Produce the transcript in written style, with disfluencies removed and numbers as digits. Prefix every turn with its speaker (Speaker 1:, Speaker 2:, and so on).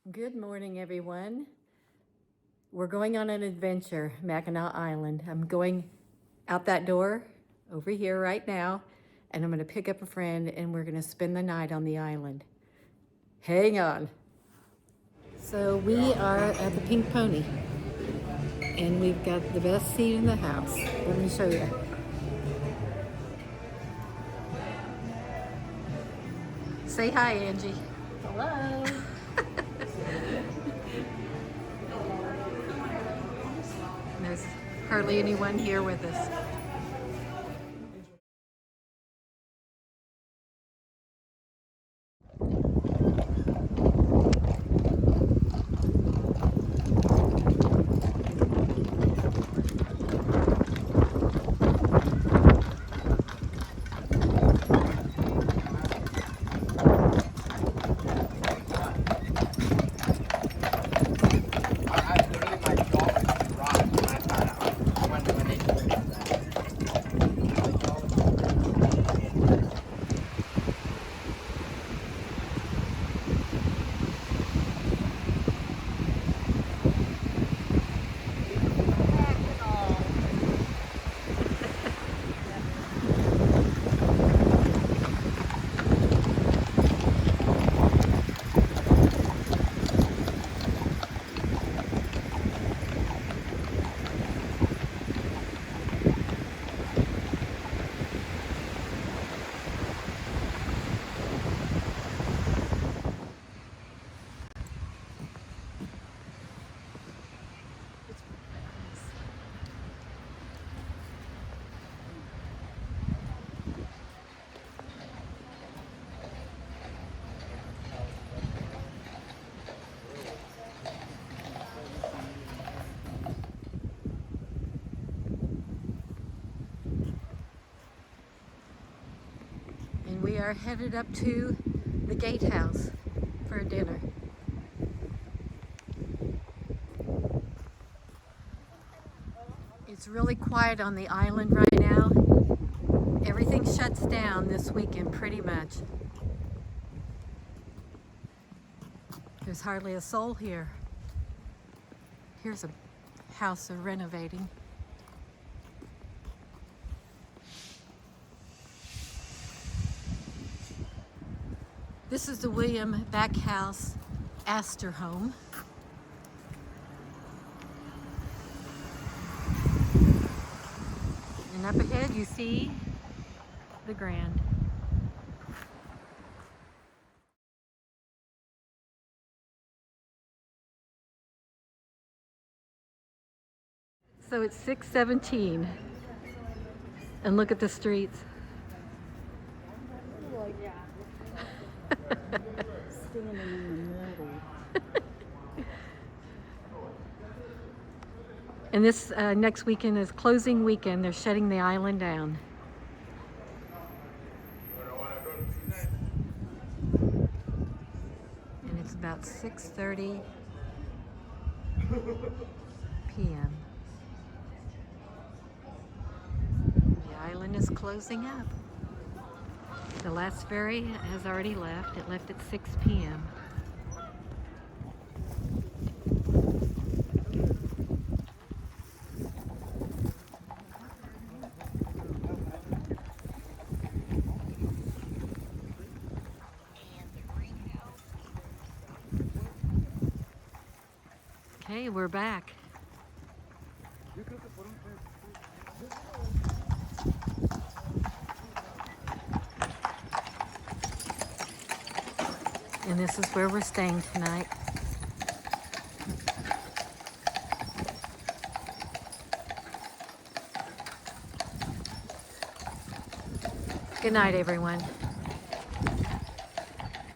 Speaker 1: Good morning, everyone. We're going on an adventure, Mackinac Island. I'm going out that door over here right now, and I'm going to pick up a friend, and we're going to spend the night on the island. Hang on. So we are at the Pink Pony, and we've got the best seat in the house. Let me show you. Say hi, Angie.
Speaker 2: Hello.
Speaker 1: There's hardly anyone here with us. And we are headed up to the gatehouse for dinner. It's really quiet on the island right now. Everything shuts down this weekend pretty much. There's hardly a soul here. Here's a house they're renovating. This is the William Backhouse Astor home. And up ahead you see the Grand. So it's 6:17 and look at the streets.
Speaker 2: Standing in the middle.
Speaker 1: And this next weekend is closing weekend. They're shutting the island down. And it's about 6:30 p.m. The island is closing up. The last ferry has already left. It left at 6 p.m. Okay, we're back. And this is where we're staying tonight. Good night, everyone.